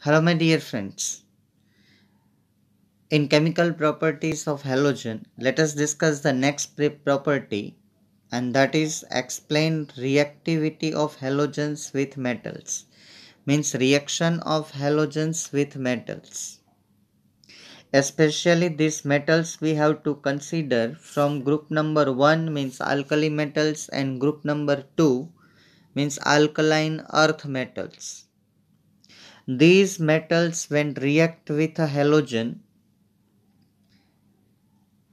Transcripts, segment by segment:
Hello my dear friends. In chemical properties of halogen, let us discuss the next property, and that is explain reactivity of halogens with metals. Means reaction of halogens with metals. Especially these metals we have to consider from group number 1 means alkali metals and group number 2 means alkaline earth metals. These metals when react with a halogen,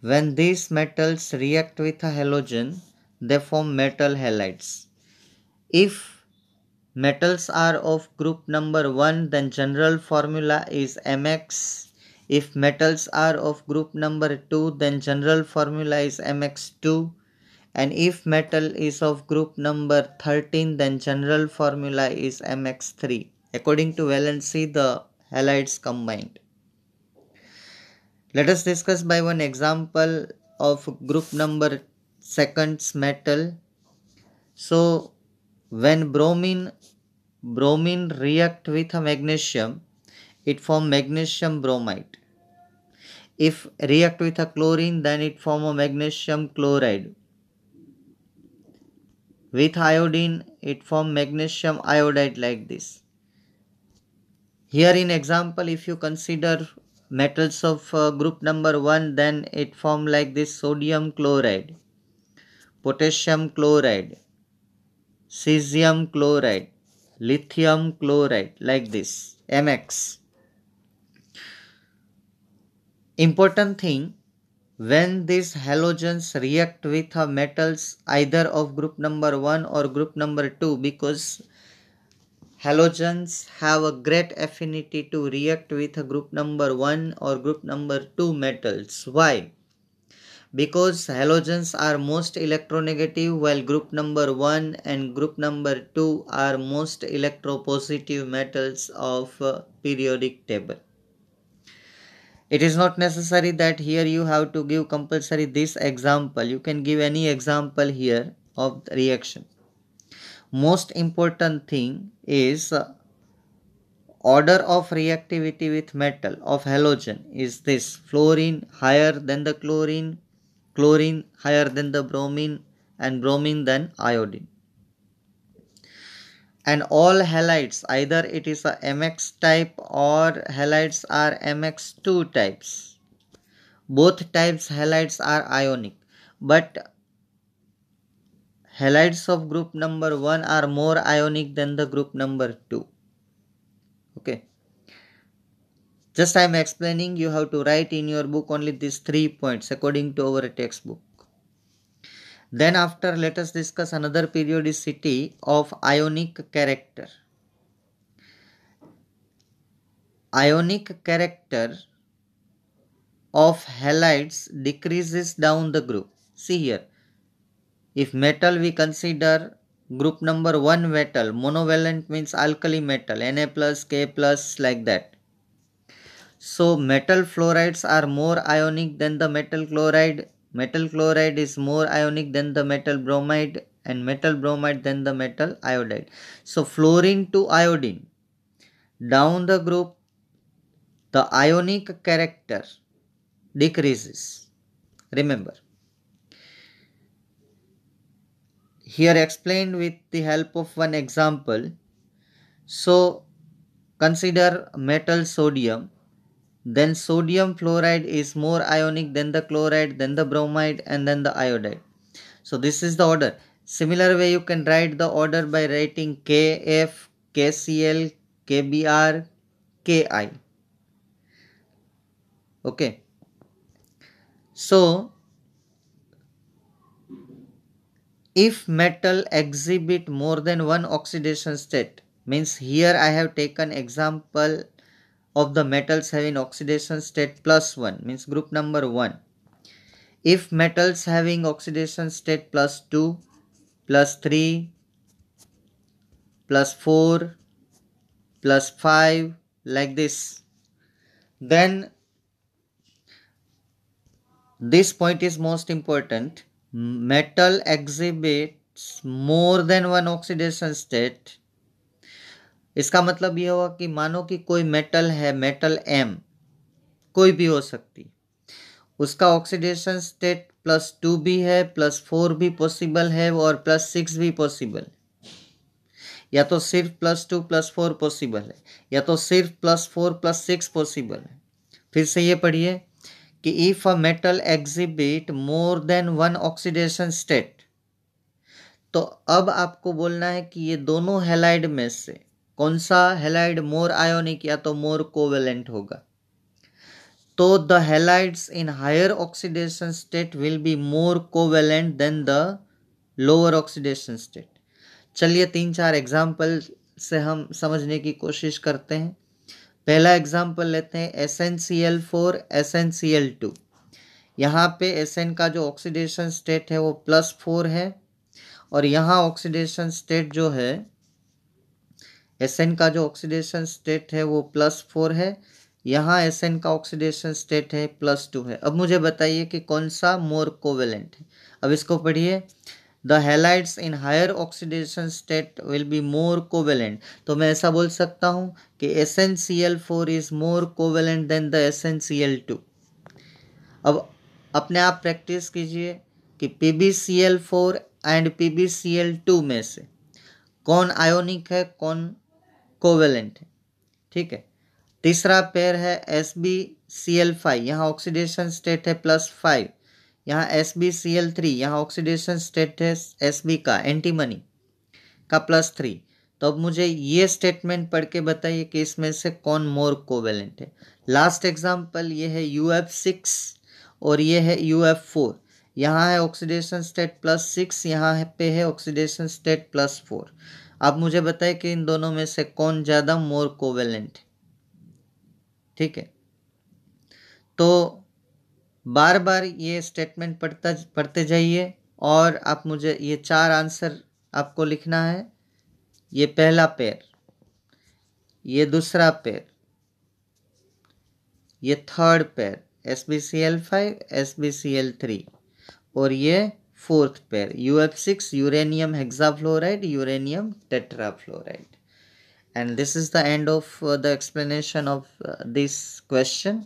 when these metals react with a halogen, they form metal halides. If metals are of group number 1, then general formula is Mx. If metals are of group number 2, then general formula is Mx2. And if metal is of group number 13, then general formula is Mx3. According to valency, the halides combined. Let us discuss by one example of group number seconds metal. So when bromine react with a magnesium, it form magnesium bromide. If react with a chlorine, then it form a magnesium chloride. With iodine, it form magnesium iodide like this. Here in example, if you consider metals of group number 1, then it form like this: sodium chloride, potassium chloride, cesium chloride, lithium chloride like this, Mx. Important thing, when these halogens react with metals either of group number 1 or group number 2, because halogens have a great affinity to react with a group number 1 or group number 2 metals. Why? Because halogens are most electronegative while group number 1 and group number 2 are most electropositive metals of periodic table. It is not necessary that here you have to give compulsory this example. You can give any example here of the reaction. Most important thing is order of reactivity with metal of halogen is this: fluorine higher than the chlorine, chlorine higher than the bromine, and bromine than iodine. And all halides, either it is a Mx type or halides are Mx2 types. Both types halides are ionic, but halides of group number 1 are more ionic than the group number 2. Okay. Just I am explaining, you have to write in your book only these 3 points according to our textbook. Then after, let us discuss another periodicity of ionic character. Ionic character of halides decreases down the group. See here, if metal we consider group number 1 metal, monovalent means alkali metal, Na plus, K plus like that. So metal fluorides are more ionic than the metal chloride. Metal chloride is more ionic than the metal bromide, and metal bromide than the metal iodide. So fluorine to iodine, down the group the ionic character decreases. Remember, here explained with the help of one example. So consider metal sodium, then sodium fluoride is more ionic than the chloride, then the bromide, and then the iodide. So this is the order. Similar way you can write the order by writing Kf, KCl, KBr, Ki. Okay. So if metal exhibit more than one oxidation state, means here I have taken example of the metals having oxidation state plus 1, means group number 1. If metals having oxidation state plus 2, plus 3, plus 4, plus 5 like this, then this point is most important. Metal exhibits more than one oxidation state इसका मतलब ये हुआ कि मानो कि कोई metal है, metal M, कोई भी हो सकती, उसका ऑक्सीडेशन स्टेट +2 भी है, +4 भी पॉसिबल है और +6 भी पॉसिबल है, या तो सिर्फ +2 +4 पॉसिबल है, या तो सिर्फ +4 +6 पॉसिबल है। फिर से ये पढ़िए कि if a metal exhibit more than one oxidation state, तो अब आपको बोलना है कि ये दोनों हैलाइड में से कौन सा हैलाइड मोर आयोनिक या तो मोर कोवेलेंट होगा। तो the halides in higher oxidation state will be more covalent than the lower oxidation state. चलिए 3-4 एग्जाम्पल से हम समझने की कोशिश करते हैं। पहला एग्जाम्पल लेते हैं SnCl4 SnCl2। यहाँ पे Sn का जो ऑक्सीडेशन स्टेट है वो +4 है और यहाँ ऑक्सीडेशन स्टेट जो है Sn का जो ऑक्सीडेशन स्टेट है वो +4 है, यहाँ Sn का ऑक्सीडेशन स्टेट है +2 है। अब मुझे बताइए कि कौन सा मोर कोवेलेंट है। अब इसको पढ़िए, the halides in higher oxidation state will be more covalent. तो मैं ऐसा बोल सकता हूँ कि SnCl4 is more covalent than the SnCl2। अब अपने आप प्रैक्टिस कीजिए कि PbCl4 एंड PbCl2 में से कौन आयोनिक है, कौन कोवेलेंट है। ठीक है, तीसरा पेयर है SbCl5, यहाँ ऑक्सीडेशन स्टेट है +5, यहाँ SbCl3, यहाँ ऑक्सीडेशन स्टेट है Sb का एंटीमनी का +3। तो अब मुझे ये स्टेटमेंट पढ़ के बताइए कि इसमें से कौन मोर कोवेलेंट है। लास्ट एग्जांपल ये है UF6 और ये है UF4। यहाँ है ऑक्सीडेशन स्टेट +6, यहाँ पे है ऑक्सीडेशन स्टेट +4। आप मुझे बताएं कि इन दोनों में से कौन ज़्यादा मोर कोवेलेंट है। ठीक है, तो बार बार ये स्टेटमेंट पढ़ते जाइए और आप मुझे ये 4 आंसर आपको लिखना है। ये पहला पेयर, ये दूसरा पेयर, ये थर्ड पेयर SbCl5 SbCl3 और ये fourth pair UF6 uranium hexafluoride uranium tetrafluoride. And this is the end of the explanation of this question.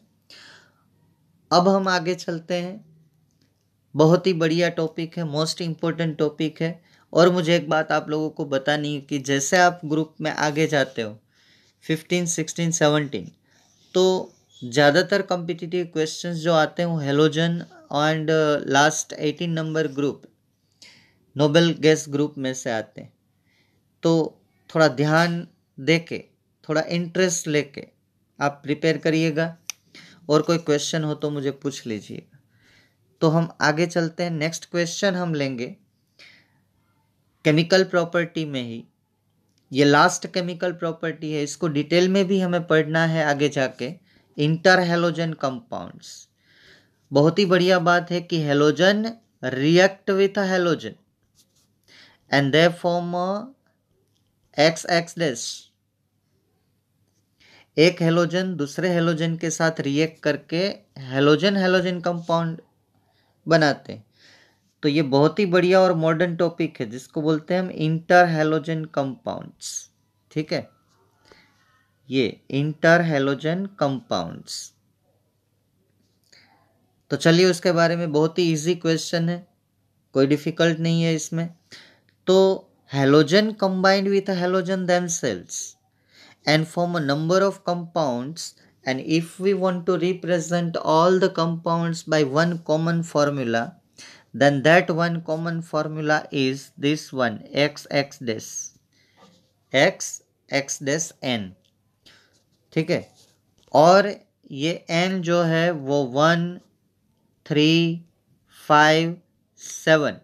अब हम आगे चलते हैं। बहुत ही बढ़िया टॉपिक है, मोस्ट इम्पोर्टेंट टॉपिक है। और मुझे एक बात आप लोगों को बतानी है कि जैसे आप ग्रुप में आगे जाते हो 15, 16, 17, तो ज़्यादातर कॉम्पिटिटिव क्वेश्चंस जो आते हैं वो halogen and last 18 number group noble gas group में से आते हैं। तो थोड़ा ध्यान देके, थोड़ा इंटरेस्ट लेके आप प्रिपेयर करिएगा और कोई क्वेश्चन हो तो मुझे पूछ लीजिएगा। तो हम आगे चलते हैं। नेक्स्ट क्वेश्चन हम लेंगे केमिकल प्रॉपर्टी में ही। ये लास्ट केमिकल प्रॉपर्टी है, इसको डिटेल में भी हमें पढ़ना है आगे जाके। इंटर हेलोजन कंपाउंड्स, बहुत ही बढ़िया बात है कि halogen react with halogen and they form XX-। एक हेलोजन दूसरे हेलोजन के साथ रिएक्ट करके हेलोजन हेलोजन कंपाउंड बनाते हैं। तो ये बहुत ही बढ़िया और मॉडर्न टॉपिक है जिसको बोलते हैं हम इंटर हेलोजन कंपाउंड्स। ठीक है, ये इंटर हेलोजन कंपाउंड्स। तो चलिए उसके बारे में, बहुत ही इजी क्वेश्चन है, कोई डिफिकल्ट नहीं है इसमें। तो halogen combined with halogen themselves and form a number of compounds, and if we want to represent all the compounds by one common formula, then that one common formula is this one, XX dash n। ठीक है, और ये n जो है वो 1, 3, 5, 7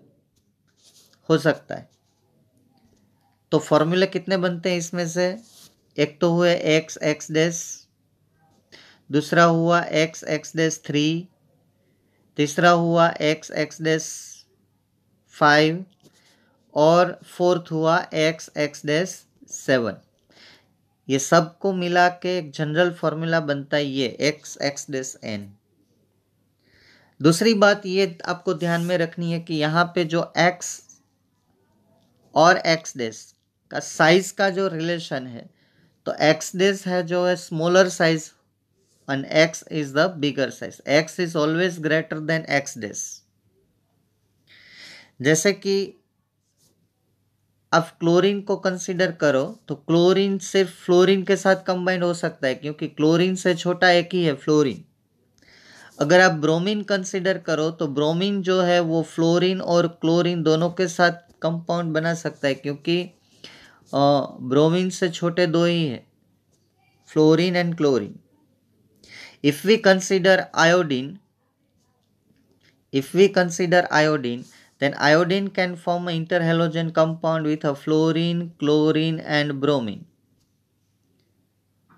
हो सकता है। तो फॉर्मूला कितने बनते हैं इसमें से? एक तो हुए XX डैश, दूसरा हुआ XX डैश 3, तीसरा हुआ XX डैश 5 और फोर्थ हुआ XX डैश 7। ये सबको मिला के एक जनरल फॉर्मूला बनता है ये XX डैश n। दूसरी बात ये आपको ध्यान में रखनी है कि यहाँ पे जो X और X डैश का साइज का जो रिलेशन है तो एक्स डैश है जो है smaller size and x is the bigger size. x is always greater than x dash. जैसे कि अब क्लोरीन को कंसीडर करो तो क्लोरीन सिर्फ फ्लोरीन के साथ कंबाइंड हो सकता है क्योंकि क्लोरीन से छोटा एक ही है फ्लोरीन। अगर आप ब्रोमीन कंसीडर करो तो ब्रोमीन जो है वो फ्लोरीन और क्लोरीन दोनों के साथ कंपाउंड बना सकता है क्योंकि ब्रोमीन से छोटे दो ही है, fluorine and chlorine. If we consider iodine, then iodine can form an interhalogen compound with a fluorine, chlorine and bromine.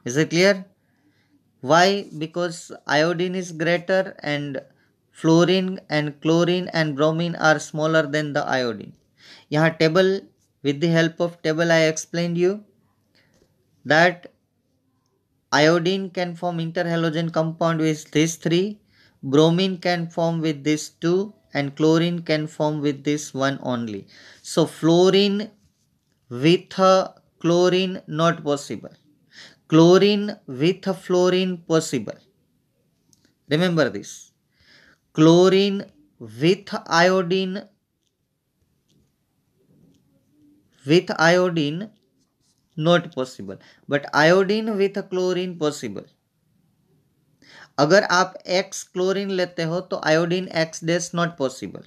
Is it clear? Why? Because iodine is greater and fluorine and chlorine and bromine are smaller than the iodine. यहाँ table, with the help of table I explained you that iodine can form interhalogen compound with these three, bromine can form with this two, and chlorine can form with this one only. So fluorine with a chlorine not possible. Chlorine with a fluorine possible. Remember this. Chlorine with iodine not possible, but iodine with chlorine possible. अगर आप X chlorine लेते हो तो iodine X dash not possible.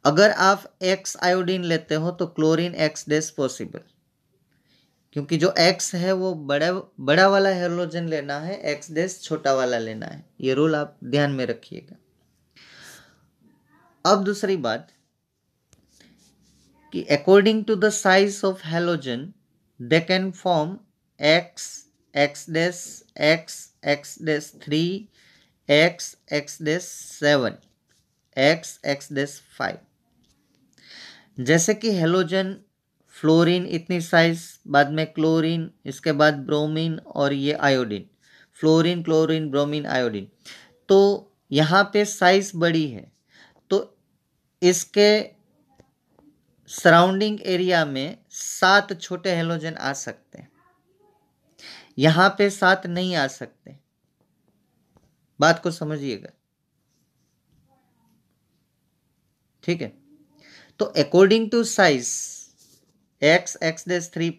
अगर आप X iodine लेते हो तो क्लोरीन X डैश पॉसिबल, क्योंकि जो X है वो बड़ा वाला हेलोजन लेना है, X डैश छोटा वाला लेना है। ये रूल आप ध्यान में रखिएगा। अब दूसरी बात कि according to the size of halogen they can form X, X dash X, X dash 3, X, X dash 7, X, X dash 5। जैसे कि हेलोजन फ्लोरीन इतनी साइज, बाद में क्लोरीन, इसके बाद ब्रोमीन और ये iodine, fluorine, chlorine, bromine, iodine. तो यहाँ पे साइज बड़ी है तो इसके सराउंडिंग एरिया में 7 छोटे हेलोजन आ सकते हैं, यहाँ पे 7 नहीं आ सकते। बात को समझिएगा, ठीक है। तो according to size X, X dash 3,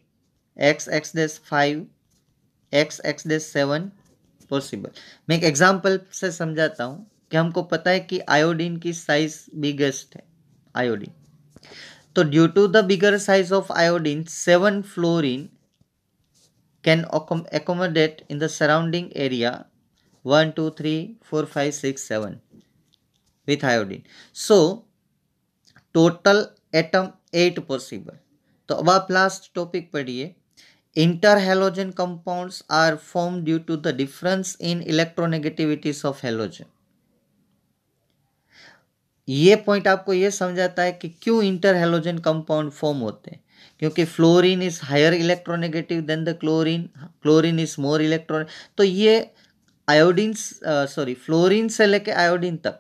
X, X dash 5, X, X dash 7 possible. मैं एक एग्जांपल से समझाता हूं कि हमको पता है कि आयोडीन की साइज बिगेस्ट है आयोडीन। तो due to the bigger size of iodine 7 fluorine can accommodate in the surrounding area 1, 2, 3, 4, 5, 6, 7 with iodine. So total atom 8 possible. तो अब आप लास्ट टॉपिक पढ़िए। Interhalogen compounds are form due to the difference in electronegativities of halogen. ये point आपको ये समझाता है कि क्यों इंटरहेलोजन कंपाउंड फॉर्म होते हैं, क्योंकि fluorine is higher electronegative than the chlorine, chlorine is more electro. तो ये आयोडीन फ्लोरीन से लेके आयोडीन तक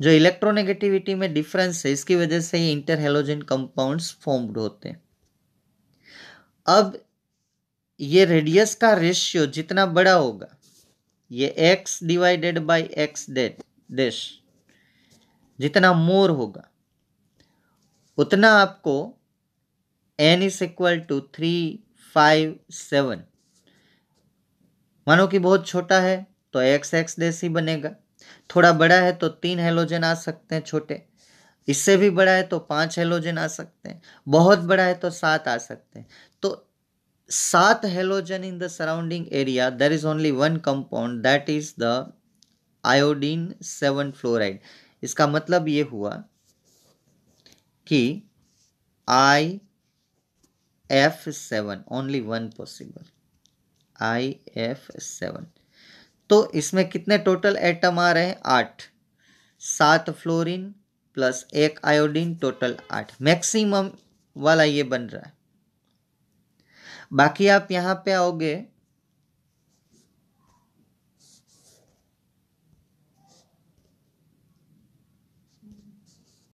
जो इलेक्ट्रोनेगेटिविटी में डिफरेंस है, इसकी वजह से ये इंटरहेलोजन कंपाउंड्स फॉर्म्ड होते हैं। अब ये रेडियस का रेशियो जितना बड़ा होगा, ये x divided by x dash जितना मोर होगा, उतना आपको n इज इक्वल टू 3, 5, 7। मानो कि बहुत छोटा है तो x x डैश ही बनेगा, थोड़ा बड़ा है तो 3 हेलोजन आ सकते हैं छोटे, इससे भी बड़ा है तो 5 हेलोजन आ सकते हैं, बहुत बड़ा है तो 7 आ सकते हैं। तो 7 halogen in the surrounding area, there is only one compound that is the iodine 7 fluoride. इसका मतलब ये हुआ कि IF7 only one possible, IF7। तो इसमें कितने टोटल एटम आ रहे हैं? 8। 7 fluorine plus 1 iodine, total 8। Maximum वाला ये बन रहा है। बाकी आप यहाँ पे आओगे